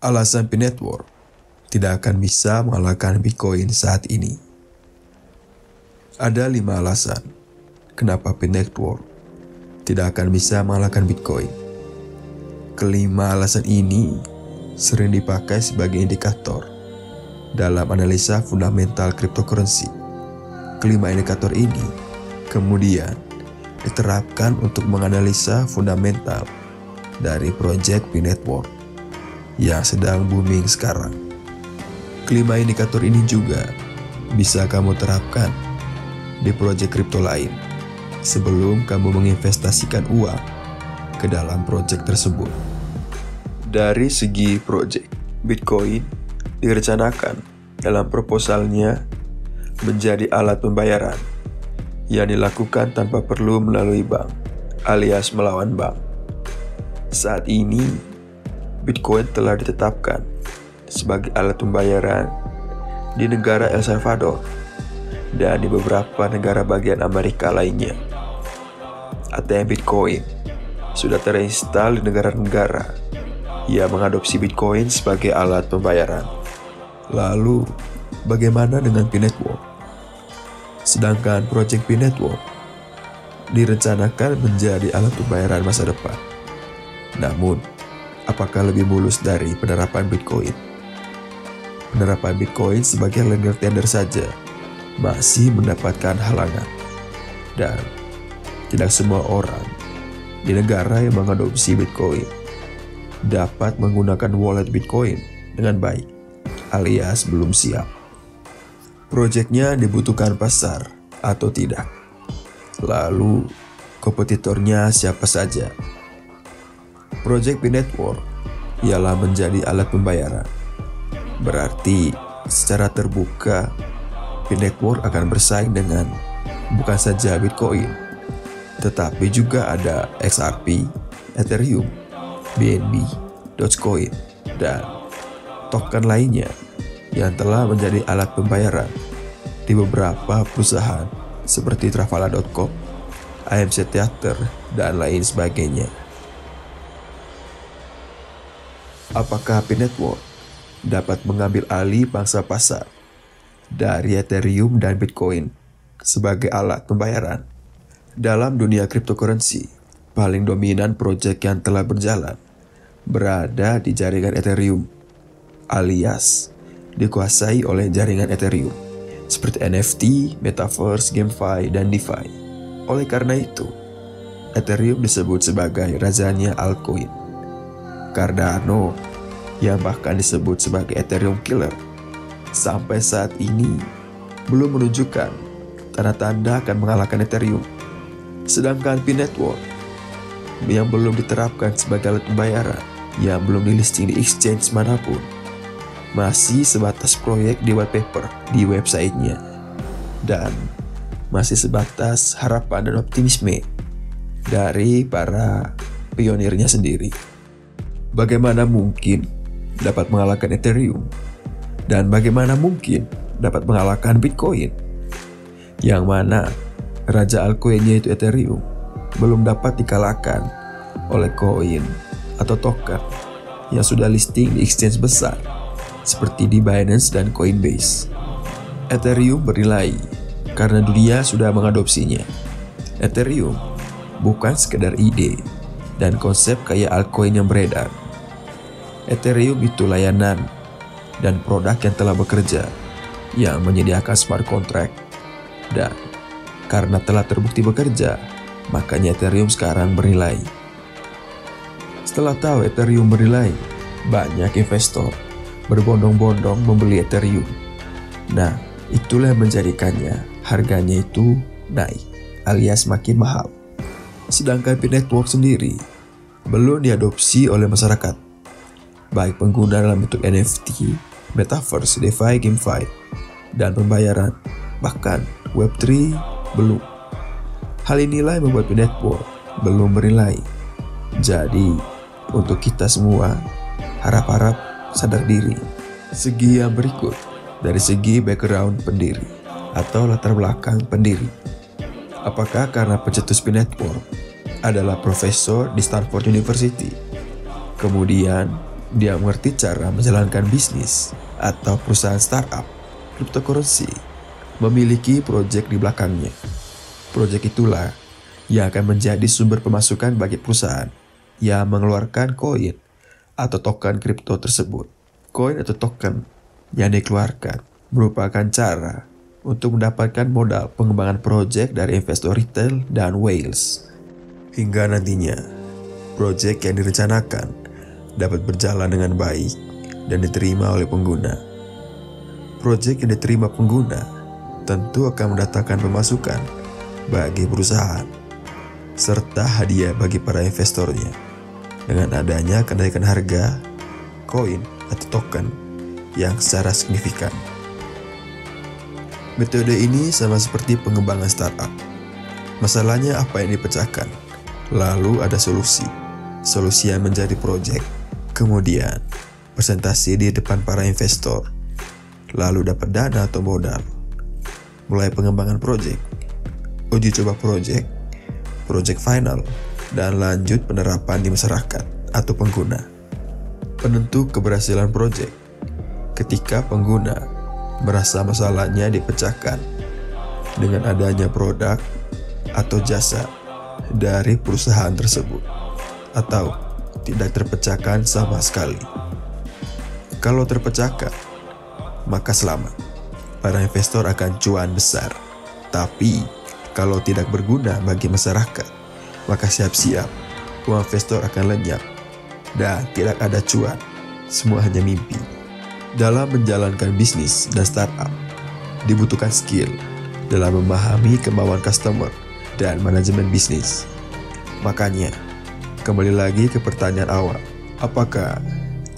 Alasan P-Network tidak akan bisa mengalahkan Bitcoin saat ini. Ada 5 alasan kenapa P-Network tidak akan bisa mengalahkan Bitcoin. Kelima alasan ini sering dipakai sebagai indikator dalam analisa fundamental cryptocurrency. Kelima indikator ini kemudian diterapkan untuk menganalisa fundamental dari proyek P-Network yang sedang booming sekarang. Kelima indikator ini juga bisa kamu terapkan di proyek kripto lain sebelum kamu menginvestasikan uang ke dalam proyek tersebut. Dari segi proyek, Bitcoin direncanakan dalam proposalnya menjadi alat pembayaran yang dilakukan tanpa perlu melalui bank alias melawan bank. Saat ini, Bitcoin telah ditetapkan sebagai alat pembayaran di negara El Salvador dan di beberapa negara bagian Amerika lainnya. ATM Bitcoin sudah terinstal di negara-negara yang mengadopsi Bitcoin sebagai alat pembayaran. Lalu, bagaimana dengan P-Network? Sedangkan proyek P-Network direncanakan menjadi alat pembayaran masa depan. Namun, apakah lebih mulus dari penerapan Bitcoin? Penerapan Bitcoin sebagai legal tender saja masih mendapatkan halangan. Dan tidak semua orang di negara yang mengadopsi Bitcoin dapat menggunakan wallet Bitcoin dengan baik, alias belum siap. Proyeknya dibutuhkan pasar atau tidak? Lalu, kompetitornya siapa saja? Proyek P-Network ialah menjadi alat pembayaran. Berarti, secara terbuka, P-Network akan bersaing dengan bukan saja Bitcoin, tetapi juga ada XRP, Ethereum, BNB, Dogecoin, dan token lainnya yang telah menjadi alat pembayaran di beberapa perusahaan seperti Travala.com, AMC Theater, dan lain sebagainya. Apakah P-Network dapat mengambil alih pangsa pasar dari Ethereum dan Bitcoin sebagai alat pembayaran? Dalam dunia cryptocurrency, paling dominan proyek yang telah berjalan berada di jaringan Ethereum, alias dikuasai oleh jaringan Ethereum, seperti NFT, Metaverse, GameFi, dan DeFi. Oleh karena itu, Ethereum disebut sebagai rajanya altcoin. Cardano, yang bahkan disebut sebagai Ethereum Killer, sampai saat ini belum menunjukkan tanda-tanda akan mengalahkan Ethereum. Sedangkan P-Network yang belum diterapkan sebagai alat pembayaran, yang belum di-listing di exchange manapun, masih sebatas proyek di white paper di websitenya, dan masih sebatas harapan dan optimisme dari para pionirnya sendiri. Bagaimana mungkin dapat mengalahkan Ethereum? Dan bagaimana mungkin dapat mengalahkan Bitcoin? Yang mana raja altcoinnya itu Ethereum belum dapat dikalahkan oleh koin atau token yang sudah listing di exchange besar seperti di Binance dan Coinbase. Ethereum bernilai karena dunia sudah mengadopsinya. Ethereum bukan sekedar ide dan konsep kayak altcoin yang beredar. Ethereum itu layanan dan produk yang telah bekerja, yang menyediakan smart contract, dan karena telah terbukti bekerja, makanya Ethereum sekarang bernilai. Setelah tahu Ethereum bernilai, banyak investor berbondong-bondong membeli Ethereum. Nah, itulah yang menjadikannya harganya itu naik, alias makin mahal. Sedangkan P-Network sendiri belum diadopsi oleh masyarakat, baik pengguna dalam bentuk NFT, Metaverse, DeFi, GameFi, dan pembayaran, bahkan Web3 belum. Hal inilah yang membuat P-Network belum bernilai. Jadi, untuk kita semua, harap-harap sadar diri. Segi yang berikut dari segi background pendiri atau latar belakang pendiri. Apakah karena pencetus P-Network adalah profesor di Stanford University, kemudian Dia mengerti cara menjalankan bisnis atau perusahaan startup cryptocurrency memiliki proyek di belakangnya. Proyek itulah yang akan menjadi sumber pemasukan bagi perusahaan yang mengeluarkan koin atau token kripto tersebut. Koin atau token yang dikeluarkan merupakan cara untuk mendapatkan modal pengembangan proyek dari investor retail dan whales. Hingga nantinya, proyek yang direncanakan dapat berjalan dengan baik dan diterima oleh pengguna. Proyek yang diterima pengguna tentu akan mendatangkan pemasukan bagi perusahaan, serta hadiah bagi para investornya dengan adanya kenaikan harga koin atau token yang secara signifikan. Metode ini sama seperti pengembangan startup. Masalahnya apa yang dipecahkan, lalu ada solusi yang menjadi proyek, kemudian presentasi di depan para investor, lalu dapat dana atau modal. Mulai pengembangan proyek, uji coba proyek final, dan lanjut penerapan di masyarakat atau pengguna. Penentu keberhasilan proyek ketika pengguna merasa masalahnya dipecahkan dengan adanya produk atau jasa dari perusahaan tersebut, atau tidak terpecahkan sama sekali. Kalau terpecahkan, maka selamat, para investor akan cuan besar. Tapi kalau tidak berguna bagi masyarakat, maka siap-siap uang investor akan lenyap dan tidak ada cuan, semua hanya mimpi. Dalam menjalankan bisnis dan startup, dibutuhkan skill dalam memahami kemauan customer dan manajemen bisnis. Makanya, kembali lagi ke pertanyaan awal, apakah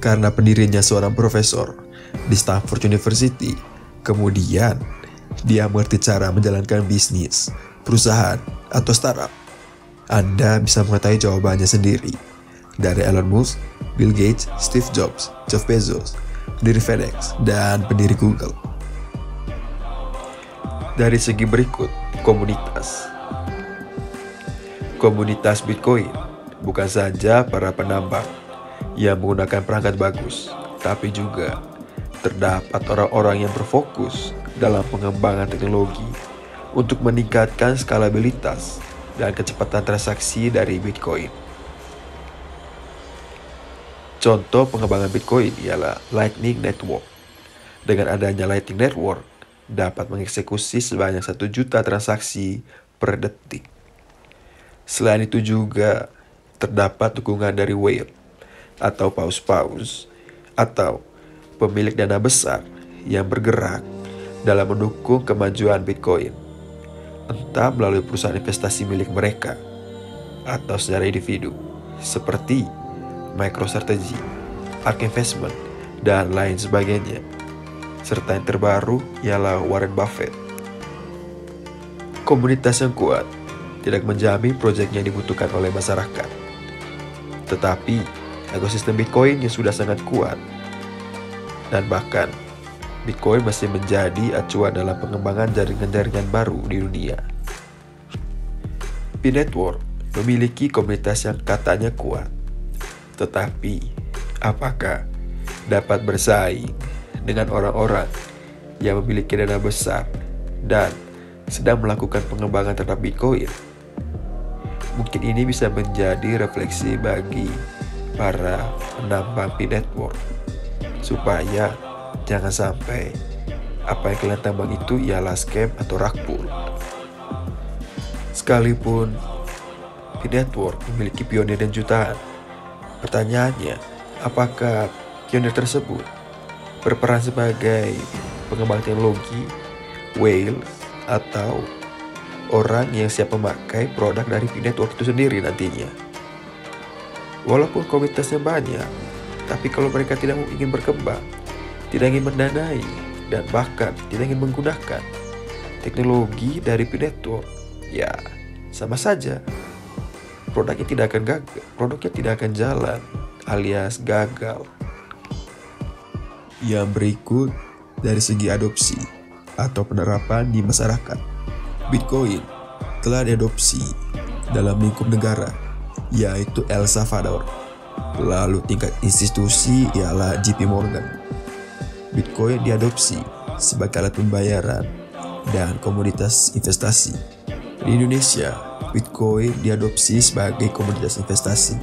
karena pendirinya seorang profesor di Stanford University, kemudian dia mengerti cara menjalankan bisnis, perusahaan, atau startup? Anda bisa mengetahui jawabannya sendiri dari Elon Musk, Bill Gates, Steve Jobs, Jeff Bezos, pendiri FedEx, dan pendiri Google. Dari segi berikut, komunitas Bitcoin bukan saja para penambang yang menggunakan perangkat bagus, tapi juga terdapat orang-orang yang berfokus dalam pengembangan teknologi untuk meningkatkan skalabilitas dan kecepatan transaksi dari Bitcoin. Contoh pengembangan Bitcoin ialah Lightning Network. Dengan adanya Lightning Network, dapat mengeksekusi sebanyak 1 juta transaksi per detik. Selain itu juga terdapat dukungan dari whale atau paus-paus atau pemilik dana besar yang bergerak dalam mendukung kemajuan Bitcoin, entah melalui perusahaan investasi milik mereka atau secara individu seperti MicroStrategy, ARK Investment, dan lain sebagainya. Serta yang terbaru ialah Warren Buffett. Komunitas yang kuat tidak menjamin proyeknya dibutuhkan oleh masyarakat. Tetapi ekosistem Bitcoin yang sudah sangat kuat, dan bahkan Bitcoin masih menjadi acuan dalam pengembangan jaringan-jaringan baru di dunia. P-Network memiliki komunitas yang katanya kuat. Tetapi, apakah dapat bersaing dengan orang-orang yang memiliki dana besar dan sedang melakukan pengembangan terhadap Bitcoin? Mungkin ini bisa menjadi refleksi bagi para penambang P-Network, supaya jangan sampai apa yang kalian tambang itu ialah scam atau rug pull. Sekalipun P-Network memiliki pionir dan jutaan, pertanyaannya, apakah pionir tersebut berperan sebagai pengembang teknologi, whale, atau orang yang siap memakai produk dari P-Network itu sendiri nantinya? Walaupun komunitasnya banyak, tapi kalau mereka tidak ingin berkembang, tidak ingin mendanai, dan bahkan tidak ingin menggunakan teknologi dari P-Network, ya sama saja. Produknya tidak akan jalan, alias gagal. Yang berikut dari segi adopsi atau penerapan di masyarakat. Bitcoin telah diadopsi dalam lingkup negara, yaitu El Salvador, Lalu tingkat institusi ialah JP Morgan. Bitcoin diadopsi sebagai alat pembayaran dan komoditas investasi. Di Indonesia, Bitcoin diadopsi sebagai komoditas investasi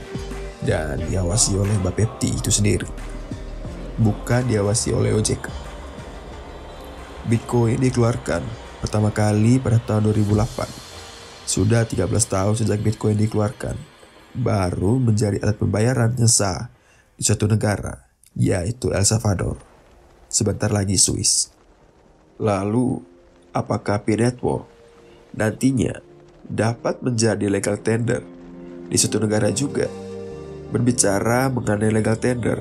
dan diawasi oleh Bapepti itu sendiri, bukan diawasi oleh OJK. Bitcoin dikeluarkan pertama kali pada tahun 2008. Sudah 13 tahun sejak Bitcoin dikeluarkan, baru menjadi alat pembayaran yang sah di suatu negara, yaitu El Salvador. Sebentar lagi Swiss. Lalu, apakah P-Network nantinya dapat menjadi legal tender di suatu negara juga? Berbicara mengenai legal tender,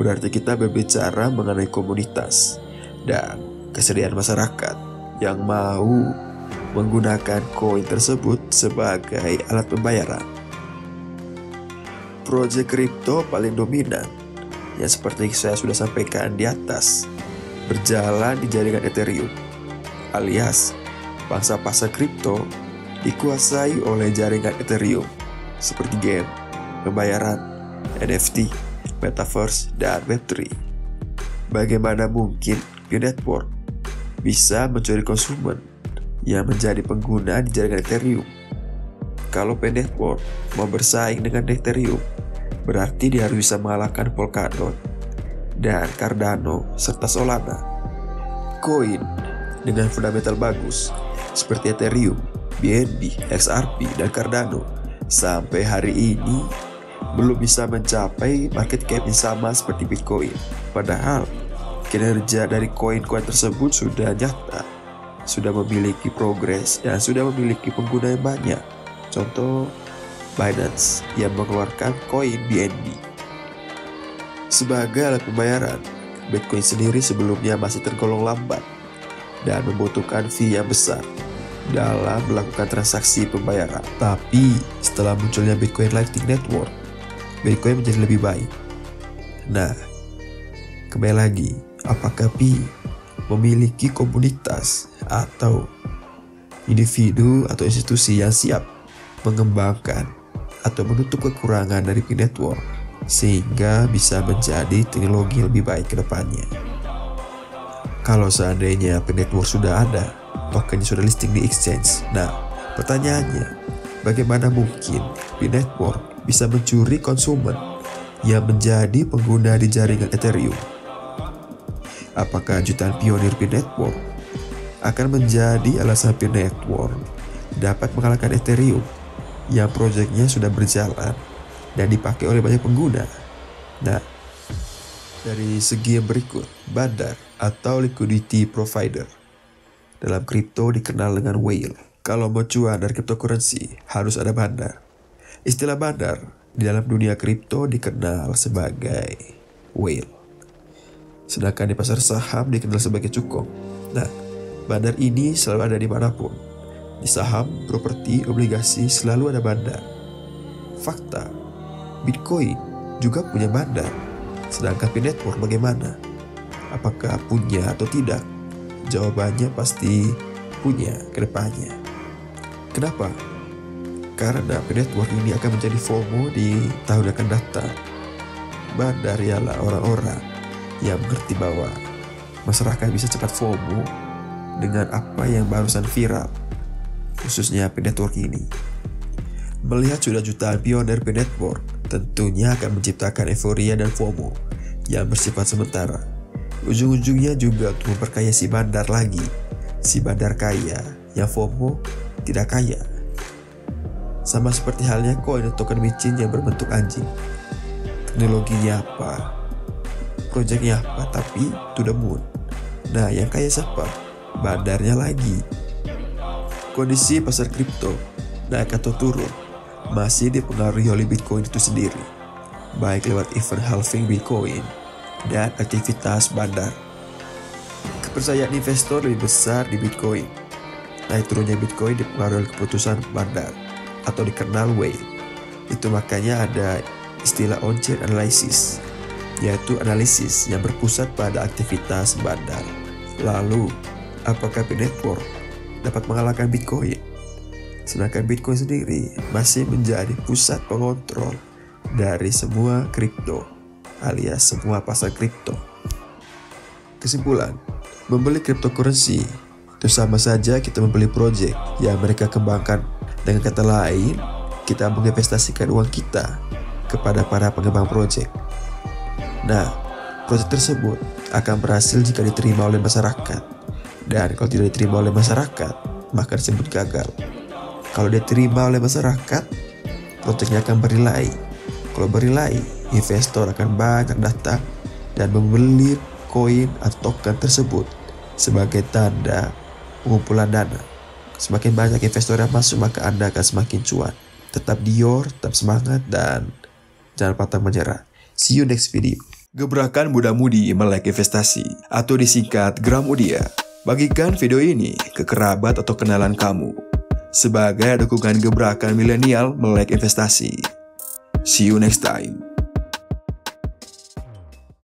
berarti kita berbicara mengenai komunitas dan kesediaan masyarakat yang mau menggunakan koin tersebut sebagai alat pembayaran. Proyek kripto paling dominan yang seperti saya sudah sampaikan di atas berjalan di jaringan Ethereum, alias pangsa pasar kripto dikuasai oleh jaringan Ethereum seperti game, pembayaran, NFT, Metaverse, dan Web3. Bagaimana mungkin P-Network bisa mencuri konsumen yang menjadi pengguna di jaringan Ethereum? Kalau P-Network mau bersaing dengan Ethereum, berarti dia harus bisa mengalahkan Polkadot dan Cardano serta Solana. Koin dengan fundamental bagus seperti Ethereum, BNB, XRP, dan Cardano sampai hari ini belum bisa mencapai market cap yang sama seperti Bitcoin. Padahal kinerja dari koin-koin tersebut sudah nyata, sudah memiliki progres, dan sudah memiliki pengguna yang banyak. Contoh Binance yang mengeluarkan koin BNB. Sebagai alat pembayaran, Bitcoin sendiri sebelumnya masih tergolong lambat dan membutuhkan fee yang besar dalam melakukan transaksi pembayaran. Tapi setelah munculnya Bitcoin Lightning Network, Bitcoin menjadi lebih baik. Nah, kembali lagi, apakah Pi memiliki komunitas atau individu atau institusi yang siap mengembangkan atau menutup kekurangan dari P-Network sehingga bisa menjadi teknologi yang lebih baik ke depannya? Kalau seandainya P-Network sudah ada, tokennya sudah listing di exchange. Nah, pertanyaannya, bagaimana mungkin P-Network bisa mencuri konsumen yang menjadi pengguna di jaringan Ethereum? Apakah jutaan pionir P-Network akan menjadi alasan P-Network dapat mengalahkan Ethereum yang proyeknya sudah berjalan dan dipakai oleh banyak pengguna? Nah, dari segi yang berikut, bandar atau liquidity provider dalam kripto dikenal dengan whale. Kalau mau cuan dari cryptocurrency, harus ada bandar. Istilah bandar di dalam dunia kripto dikenal sebagai whale, sedangkan di pasar saham dikenal sebagai cukong. Nah, bandar ini selalu ada dimanapun. Di saham, properti, obligasi selalu ada bandar. Fakta, Bitcoin juga punya bandar. Sedangkan P-Network bagaimana? Apakah punya atau tidak? Jawabannya pasti punya ke depannya. Kenapa? Karena P-Network ini akan menjadi FOMO di tahun yang akan datang. Bandar ialah orang-orang yang mengerti bahwa masyarakat bisa cepat FOMO dengan apa yang barusan viral, khususnya P-Network ini. Melihat sudah jutaan pionir P-Network, tentunya akan menciptakan euforia dan FOMO yang bersifat sementara. Ujung-ujungnya juga untuk memperkaya si bandar lagi. Si bandar kaya, yang FOMO tidak kaya. Sama seperti halnya koin atau token micin yang berbentuk anjing. Teknologinya apa? Proyeknya apa? Tapi to the moon. Nah, yang kaya siapa? Bandarnya lagi. Kondisi pasar kripto naik atau turun masih dipengaruhi oleh Bitcoin itu sendiri, baik lewat event halving Bitcoin dan aktivitas bandar. Kepercayaan investor lebih besar di Bitcoin. Naik turunnya Bitcoin dipengaruhi oleh keputusan bandar atau dikenal whale. Itu makanya ada istilah on-chain analysis, yaitu analisis yang berpusat pada aktivitas bandar. Lalu, apakah P-Network dapat mengalahkan Bitcoin? Sedangkan Bitcoin sendiri masih menjadi pusat pengontrol dari semua kripto alias semua pasar kripto. Kesimpulan, membeli cryptocurrency itu sama saja kita membeli project yang mereka kembangkan. Dengan kata lain, kita menginvestasikan uang kita kepada para pengembang project. Nah, project tersebut akan berhasil jika diterima oleh masyarakat. Dan kalau tidak diterima oleh masyarakat, maka disebut gagal. Kalau diterima oleh masyarakat, projectnya akan berilai. Kalau berilai, investor akan banyak datang dan membeli koin atau token tersebut sebagai tanda pengumpulan dana. Semakin banyak investor yang masuk, maka Anda akan semakin cuan. Tetap Dior, tetap semangat, dan jangan pantang menyerah. See you next video. Gebrakan muda-mudi melek investasi atau disingkat Gramudia. Bagikan video ini ke kerabat atau kenalan kamu sebagai dukungan gebrakan milenial melek investasi. See you next time.